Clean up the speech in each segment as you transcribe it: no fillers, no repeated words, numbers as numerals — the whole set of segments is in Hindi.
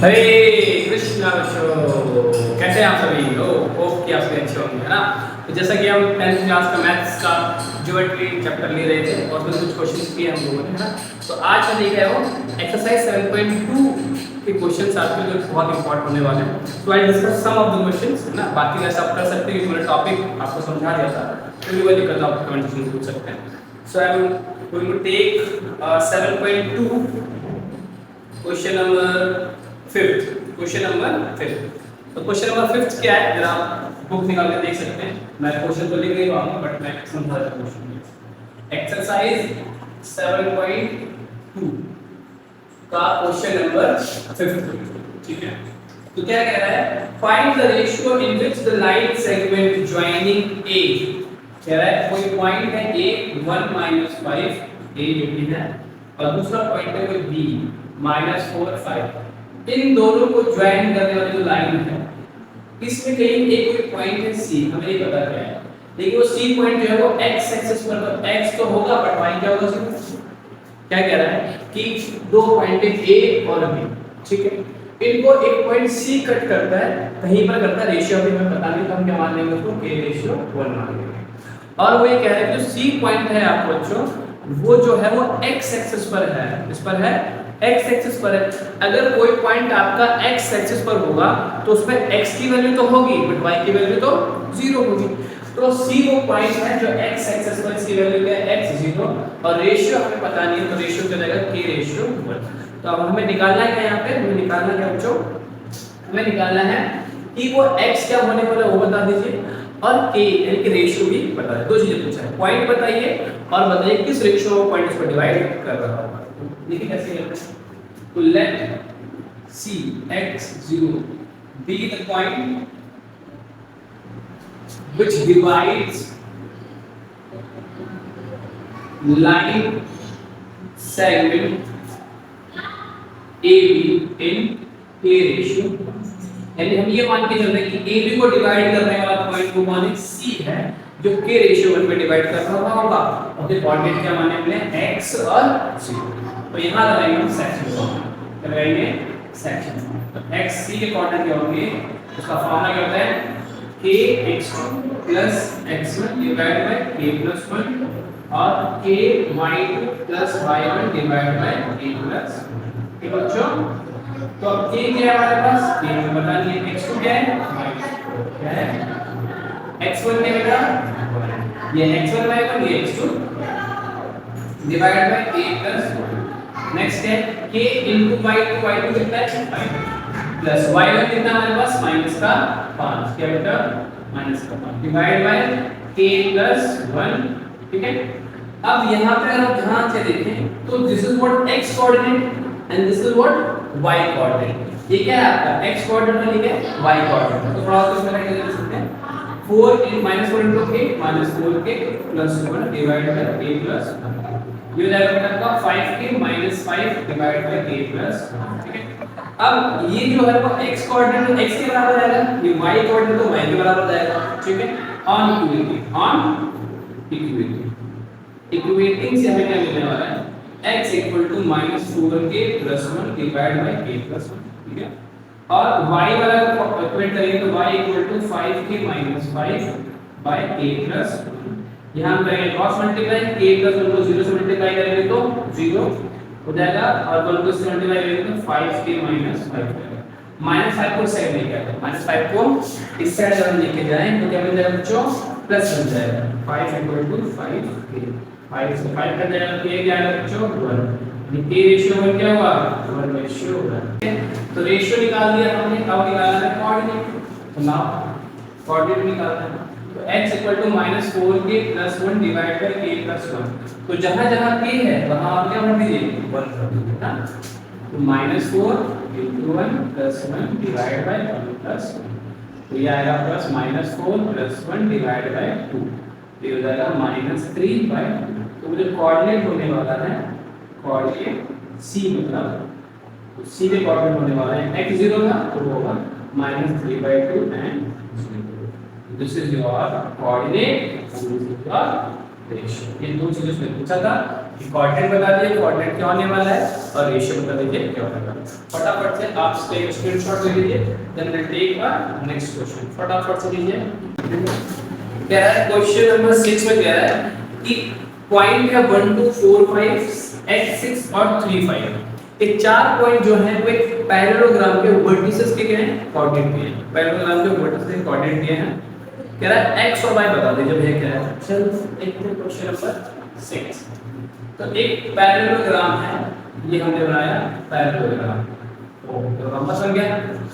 हरे कृष्णा बच्चों, कैसे हैं आप सभी? होप कि आप सभी अच्छे होंगे, है ना। तो जैसा कि हम 10th क्लास का मैथ्स का ज्योमेट्री चैप्टर ले रहे थे और उसमें कुछ क्वेश्चंस किए हम लोगों ने, है ना। तो आज मैं लेके आया हूँ एक्सरसाइज 7.2 के क्वेश्चंस आपके जो बहुत इंपॉर्टेंट होने वाले हैं। तो I discuss some of the questions, है ना। बाकी वैसे आप कर सकते हैं कि पूरा टॉपिक आपको समझा दिया था, कोई भी दिक्कत आप कमेंट सेक्शन में पूछ सकते हैं। So I am going to take 7.2 question number 5th। Question number 5th। तो क्वेश्चन नंबर 5th क्या है, जरा आप बुक निकाल के देख सकते हैं। मैं क्वेश्चन तो लिख नहीं रहा हूं बट मैं समझा देता हूं क्वेश्चन। एक्सरसाइज 7.2 का क्वेश्चन नंबर 5th, ठीक है। तो क्या कह रहा है, find the ratio in which the line segment joining A, कह रहा है कोई पॉइंट है a 1 -5 a जो कि है, और दूसरा पॉइंट है कोई b -4 5। इन दोनों को ज्वाइन करने वाली जो लाइन है, इसमें कहीं एक कोई पॉइंट है c, हमें नहीं पता क्या है, लेकिन वो c पॉइंट जो है वो x एक्सिस पर, तो x तो होगा बट y क्या होगा? क्या कह रहा है कि दो पॉइंट है a और b, ठीक है। इनको एक पॉइंट c कट करता है, कहीं पर करता है, रेशियो अभी हमें पता नहीं, तो हम क्या मान लेंगे उसको k/1 मान लेंगे। और वो ये कह रहा है कि जो c पॉइंट है आप बच्चों, वो जो है वो x एक्सिस पर है, इस पर है, x एक्सिस पर है। अगर कोई पॉइंट आपका x एक्सिस पर होगा तो उसमें x की वैल्यू तो होगी बट y की वैल्यू तो 0 होगी। तो c वो पॉइंट है जो x एक्सिस पर, इसकी वैल्यू क्या है x 0, और रेशियो हमें पता नहीं है, तो रेशियो क्या जाएगा k/1। तो अब हमें निकालना है क्या, यहाँ पे हमें निकालना क्या बच्चों, हमें निकालना है कि वो x क्या होने वाला है वो बता दीजिए, और k यानी कि रेशियो भी बता दीजिए। दो चीजें पूछा है, पॉइंट बताइए और बताइए किस रेशियो में पॉइंट इस पर डिवाइड कर रहा होगा। देखिए कैसे करते हैं। तो late c x0 be the point which divides line segment AB in k ratio, यानी हम ये मान के चल रहे हैं कि AB को डिवाइड करने वाला पॉइंट वो माने c है, जो k रेशियो 1 पे डिवाइड कर रहा होगा, और के कोऑर्डिनेट क्या माने हमने x और 0। तो यहां लगाएंगे हम सेक्शन, लगाएंगे सेक्शन। तो x c के कोऑर्डिनेट क्या होंगे, उसका फॉर्मूला क्या होता है kx2 + x1 divide by k+1 और ky2 + y1 divide by k+, ठीक है बच्चों। तो अब k क्या है हमारे पास, k हमें पता नहीं है, x2 क्या है, क्या है, x1 क्या बेटा, ये x1 y1, ये x2 divide by k+1। Next है k into y2, y2 कितना है 5 प्लस y1 कितना हमारे पास माइनस का 5, क्या बेटा माइनस का 5 डिवाइड बाय k+1, ठीक है। अब यहाँ पे अगर आप ध्यान से देखें तो this is what x coordinate and this is what y coordinate. ये क्या है आपका x कोऑर्डिनेट और ये क्या है y कोऑर्डिनेट। तो थोड़ा सा इसमें क्या लिख सकते हैं, 4 into k -4k + 1 divide by k+1। ये हो जाएगा बेटा आपका 5k - 5 डिवाइड बाय k+1, ठीक है। अब ये जो है वो x कोऑर्डिनेट x के बराबर आएगा, ये y कोऑर्डिनेट तो y के बराबर जाएगा, ठीक है। On equity, on equity, equating से हमें क्या मिलने वाला है, x = -4k + 1 divide by k+1, ठीक है। और y वाला को इक्वेट करेंगे तो y = 5k - 5 बाय k+1। यहाँ हम करेंगे क्रॉस मल्टीप्लाई, k+1 को 0 से मल्टीप्लाई करेंगे तो 0 हो जाएगा, और 1 को से मल्टीप्लाई करेंगे तो 5k - 5 -5 को साइड लेके आते हैं, -5 को इस साइड अगर लेके जाएं तो क्या बन जाएगा बच्चों, प्लस बन जाएगा, 5 = 5k, 5 से 5 कट जाएगा तो ये क्या आएगा बच्चों 1, ये रेशियो 1 क्या होगा 1/1। तो रेशियो निकाल दिया हमने, अब निकालना है कोऑर्डिनेट। तो नाउ कोऑर्डिनेट निकालना है, तो x = -4k + 1 divide by k+1। तो जहां जहां k है वहां आप क्या भर दीजिए 1 भर दीजिए ना। तो -4 × 1 + 1 डिवाइड बाय 1+1, तो ये आएगा प्लस -4 + 1 डिवाइड बाय 2, ये हो जाएगा -3/2। तो वो जो कोऑर्डिनेट होने वाला है, कोऑर्डिनेट c मतलब तो c के कोऑर्डिनेट होने वाला है x0 था तो वो होगा -3/2 and this is your coordinate, this is your ratio। ये दो चीजें उसने पूछा था, कि कोऑर्डिनेट बता दीजिए, कोऑर्डिनेट क्या होने वाला है और रेशियो बता दीजिए क्या होने वाला है। फटाफट से आप इसका स्क्रीनशॉट ले लीजिए, then will take next question. फटाफट से लीजिए। कह रहा है क्वेश्चन नंबर 6 में कह रहा है कि पॉइंट है 1 2 4 5 x 6 और 3 5। ये चार पॉइंट जो हैं वो एक पैरेललोग्राम के वर्टिसेस के क्या हैं, कोऑर्डिनेट दिए हैं। पैरेललोग्राम के वर्टिसेस के कोऑर्डिनेट दिए हैं। कह रहा है x और y बता दीजिए भैया क्या है। चल एक क्वेश्चन नंबर 6। तो एक पैरेललोग्राम है, ये हमने बनाया पैरेललोग्राम। तो लंबा बन गया,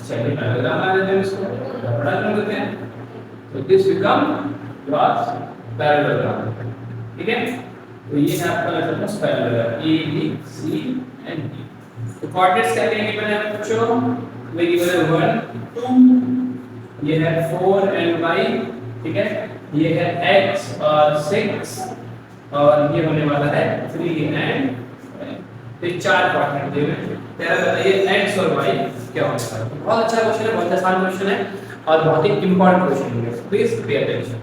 चलिए पैरेललोग्राम बना देते हैं, इसको बड़ा कर देते हैं। तो दिस बिकम योर पैरेललोग्राम। ठीक है, तो ये है आपका letter parallelogram A B C and D. तो कोऑर्डिनेट्स क्या देंगे मैंने बच्चों, वे गिवन है 1 2, ये है 4 एंड y, ठीक है, ये है x और 6 और ये होने वाला है 3 एंड ये चार कोऑर्डिनेट दिए हैं। तेरा बताइए x और y क्या होने वाला है। बहुत अच्छा क्वेश्चन है, बहुत आसान क्वेश्चन है और बहुत ही इंपॉर्टेंट क्वेश्चन है, प्लीज पे अटेंशन।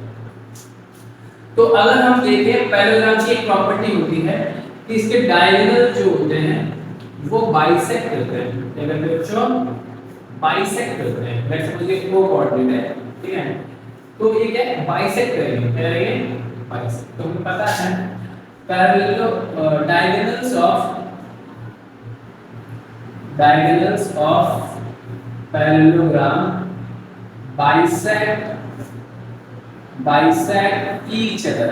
तो अगर हम देखें पैरेललोग्राम की एक प्रॉपर्टी होती है कि इसके डायगोनल जो होते हैं वो बाइसेक्ट करते हैं। अगर बच्चों बाइसेक्ट करते हैं, लेट्स सपोज ये ओ कोऑर्डिनेट है, ठीक है, तो ये क्या है, बाइसेक्ट करेंगे, क्या करेंगे, बाइसेक्ट। तो हमें पता है diagonals of parallelogram bisect each other.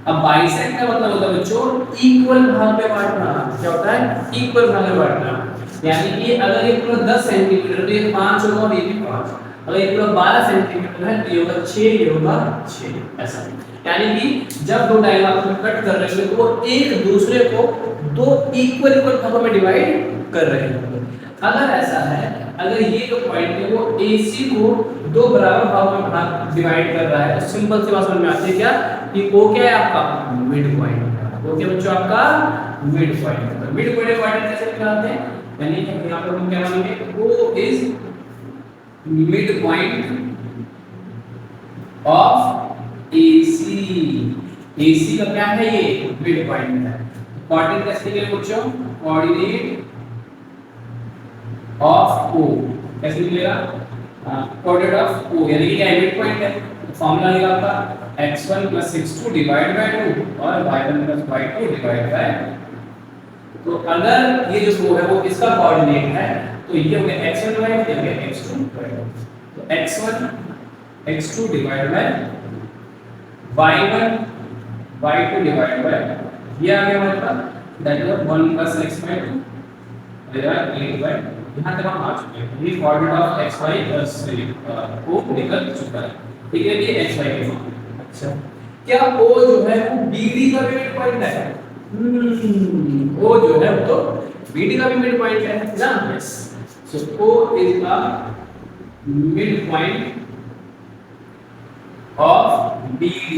अब बाइसेक्ट का मतलब होता है बच्चों इक्वल भाग में बांटना। क्या होता है, इक्वल भाग में बांटना। यानी कि अगर ये पूरा 10 सेंटीमीटर तो ये 5 होगा और ये भी 5। अगर ये पूरा 12 सेंटीमीटर है तो ये होगा 6, ये होगा 6, ऐसा। यानी कि जब दो डायगोनल में कट कर रहे हैं तो वो एक दूसरे को दो इक्वल भागों में डिवाइड कर रहे हैं। अगर ऐसा है, अगर ये जो पॉइंट है वो AC को दो बराबर भागों में डिवाइड कर रहा है, तो सिंपल सी बात समझ में आती है क्या कि O क्या है आपका, मिड पॉइंट। O क्या बच्चों आपका मिड पॉइंट। तो मिड पॉइंट कोऑर्डिनेट कैसे निकालते हैं, यानी कि यहां पर हम क्या मानेंगे, O is mid point of AC का क्या है, ये मिड पॉइंट है। कोऑर्डिनेट कैसे निकलेगा बच्चों, कोऑर्डिनेट ऑफ O कैसे निकलेगा, कोऑर्डिनेट ऑफ O यानी कि क्या मिड पॉइंट है। तो फार्मूला निकला आपका x1 + x2 डिवाइड बाय 2 और y1 + y2 डिवाइड बाय। तो अगर ये जो O है वो इसका कोऑर्डिनेट है तो ये हो गया x1 y, ये हो गया x2 y। तो x1 x2 divide by y1 y2 divide by, ये आ गया हमारे पास, दैट इज 1 + x/2 डिवाइड 8/, यहाँ तक हम आ चुके हैं। ये कोऑर्डिनेट ऑफ x y को निकल चुका है, ठीक है, ये x y के मान। अच्छा, क्या O जो है वो BD का भी मिड पॉइंट है, O जो है वो तो BD का भी मिड पॉइंट है ना। Yes, so O is a mid point of BD।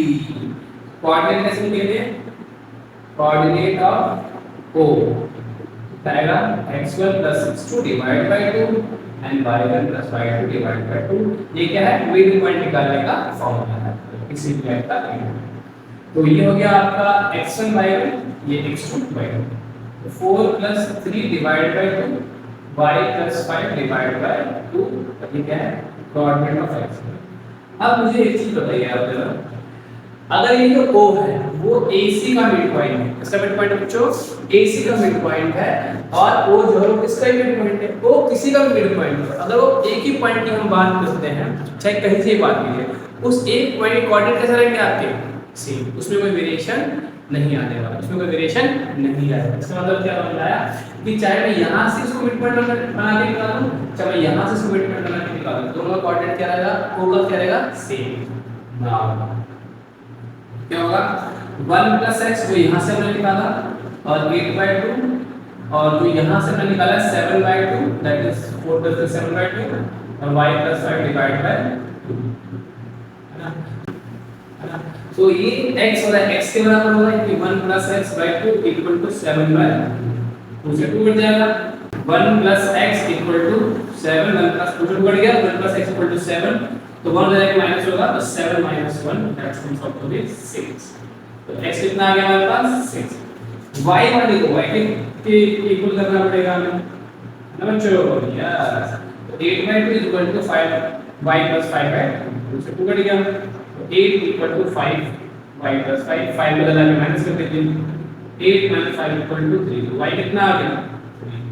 Coordinate कैसे निकलेंगे, कोऑर्डिनेट ऑफ O आएगा x1 + x2 divide by 2 and y1 + y2 divide by 2। ये क्या है, मिड पॉइंट निकालने का फॉर्मूला है इसी प्लेट का। तो ये हो गया आपका x1 y1, ये x2 y2। तो 4 + 3 divide by 2 y + 5 divide by 2, ये क्या है, कोऑर्डिनेट ऑफ x। अब मुझे एक चीज बताइए आप जरा, अगर ये जो O है वो AC का मिड पॉइंट है, किसका मिड पॉइंट है बच्चों, AC का मिड पॉइंट है, और O जो है वो किसका मिड पॉइंट है, O किसी का भी मिड पॉइंट है। अगर वो एक ही पॉइंट की हम बात करते हैं, चाहे कहीं से बात कीजिए, उस एक पॉइंट कोऑर्डिनेट कैसे रहेंगे आपके, सेम, उसमें कोई वेरिएशन नहीं आने वाला, उसमें कोई वेरिएशन नहीं आएगा। इसका मतलब क्या बताया कि चाहे मैं यहां से इसको मिड पॉइंट बना के निकालूं, चाहे मैं यहां से इसको मिड पॉइंट बना के निकालूं, दोनों का कोऑर्डिनेट क्या रहेगा, O का क्या रहेगा, सेम। नाउ क्या होगा, 1 + x वो यहाँ से हमने निकाला और 8/2, और जो यहाँ से हमने निकाला 7/2, दैट इज 4 + 7/2, और y + 5 डिवाइड बाय 2, है ना। तो ये x होगा, x के बराबर होगा कि 1 + x/2 = 7/2 से 2 कट जाएगा। 1 + x = 7, 1 + 2 कट गया, 1 + x = 7, तो 1 हो जाएगा माइनस होगा, तो 7 - 1 that comes out to be 6। तो x कितना आ गया हमारे पास, 6। y वाले को y के इक्वल करना पड़ेगा हमें, है ना बच्चों? यस, तो 8/2 is equal to 5 y plus 5/2 से 2 कट गया, तो 8 इक्वल टू 5 y plus 5, 5 में लगा के माइनस कर देते हैं, 8 minus 5 इक्वल टू 3, तो y कितना आ गया? 3।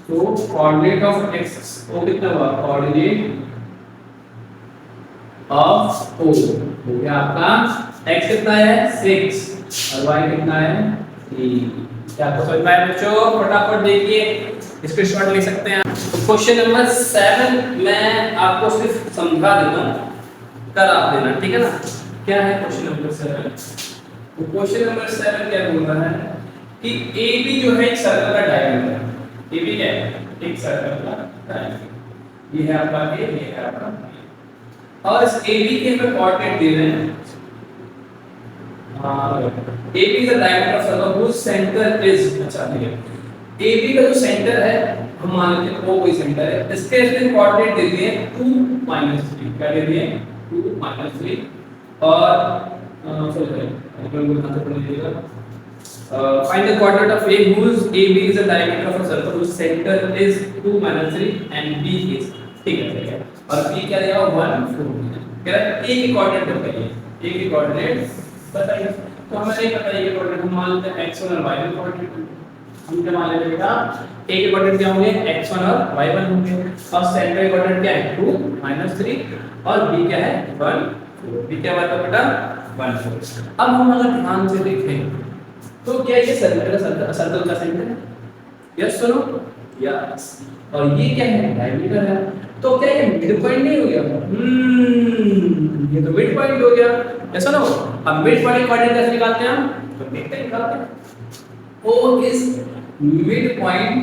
तो कोऑर्डिनेट ऑफ x वो कितना हुआ? कोऑर्डिनेट ऑफ O हो गया आपका x कितना है? 6 और y कितना है? 3। क्या आपको समझ में आया बच्चों? फटाफट देखिए, स्क्रीनशॉट ले सकते हैं। तो क्वेश्चन नंबर 7 मैं आपको सिर्फ समझा देता हूं, कर आप देना, ठीक है ना? क्या है क्वेश्चन नंबर 7? तो क्वेश्चन नंबर 7 क्या बोल रहा है कि AB जो है एक सर्कल का डायमीटर है। AB क्या है? एक सर्कल का डायमीटर। ये है आपका A, ये है आपका B। और इस AB के हमें कोऑर्डिनेट दे रहे हैं। AB is the diameter of circle whose center is, अच्छा ठीक है, AB का जो सेंटर है हम मान लेते हैं O कोई सेंटर है, इसके इसमें कोऑर्डिनेट दे दिए 2 -3, क्या दे दिए? 2 -3 और sorry find the coordinate of A whose AB is the diameter of a circle whose center is 2 -3 and B is, ठीक है, और B क्या देगा? 1 4। कह रहा है A की कोऑर्डिनेट बताइए, A की कोऑर्डिनेट बताइए। तो हमें नहीं पता ये कोऑर्डिनेट, हम मान लेते हैं x1 और y1 कोऑर्डिनेट। हम क्या मान लेते हैं बेटा? A के कोऑर्डिनेट क्या होंगे? x1 और y1 होंगे, और सेंटर के कोऑर्डिनेट क्या है? 2 -3 और B क्या है? 1 4। B क्या बात है बेटा? 1 4। अब हम अगर ध्यान से देखें तो क्या ये सर्कल का सेंटर है? यस सुनो, यस। और ये क्या है? डायमीटर है। तो क्या ये मिड पॉइंट नहीं हो गया? ये तो मिड पॉइंट हो गया, ऐसा ना हो। अब मिड पॉइंट कोऑर्डिनेट कैसे निकालते हैं हम? तो देखते हैं, निकालते हैं। O is mid point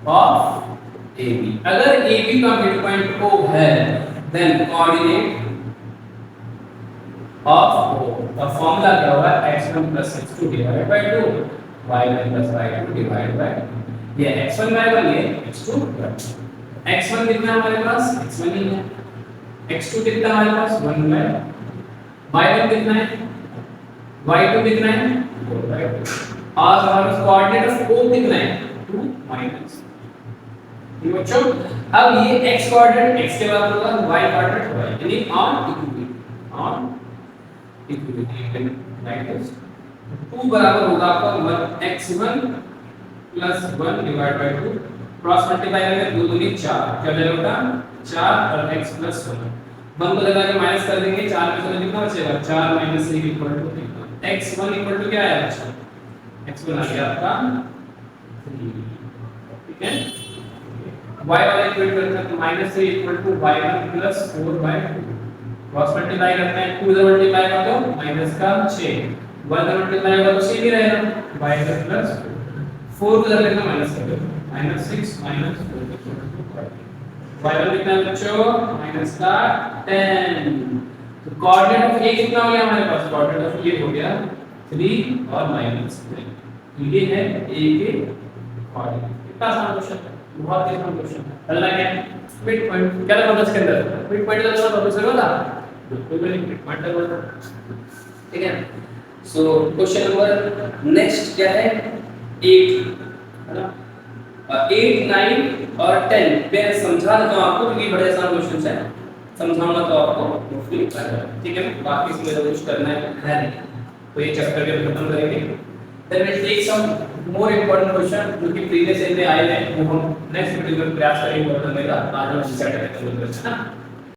of AB। अगर AB का मिड पॉइंट O है, देन कोऑर्डिनेट ऑफ O का फॉर्मूला क्या होगा? x1 + x2 divided by 2, y1 + y2 divided by ये x1 y1 ये x2। x1 कितना है हमारे पास? x1 ही है। x2 कितना है हमारे पास? 1 है। y1 कितना है? y2 कितना है? 4 है। और हमारे पास कोऑर्डिनेट ऑफ O कितना है? 2 माइनस। ठीक है बच्चों, अब ये x कोऑर्डिनेट x के बराबर होगा, y कोऑर्डिनेट y, यानी ऑन इक्विलिब्रियम लाइक दिस। 2 बराबर होगा आपका x1 + 1 divide by 2, cross multiply करेंगे 2 दूनी 4, क्या बचेगा? 4 और x + 1 1 को लगा के माइनस कर देंगे, 4 में से कितना बचेगा? 4 - 1 = x1 = क्या है? अच्छा x1 आ गया आपका 3, ठीक है। y वाला इक्वेट करते हैं तो -3 = y1 + 4/2, क्रॉस मल्टीप्लाई करते हैं, 2 इधर मल्टीप्लाई कर दो माइनस का 6, 1 इधर मल्टीप्लाई कर दो सेम ही रहेगा, y + 4 को इधर लेकर माइनस कर दो, -6 - 4 y1 कितना है बच्चों? माइनस का 10। तो कोऑर्डिनेट ऑफ A कितना हो गया हमारे पास? कोऑर्डिनेट ऑफ A हो गया 3 और -3। तो ये है A के कोऑर्डिनेट। कितना आसान क्वेश्चन है, बहुत ही आसान क्वेश्चन है। अगला क्या है? Mid point. क्या लगा इसके अंदर? मिड पॉइंट का जवाब ऑब्वियस होगा, बिल्कुल भी नहीं, मिड पॉइंट का होगा, ठीक है। सो क्वेश्चन नंबर नेक्स्ट क्या है? 8, है ना? 8 9 और 10 मैं समझा देता हूं आपको, क्योंकि बड़े आसान क्वेश्चंस हैं, समझाऊंगा तो आपको मुश्किल आ जाएगा, ठीक है। बाकी इसमें तो कुछ करना है नहीं, तो ये चैप्टर के खत्म करेंगे। Then will take some more important question जो कि प्रीवियस ईयर में आए हैं, वो हम नेक्स्ट वीडियो में प्रयास करेंगे करने का। आज हम सेट करते हैं ना।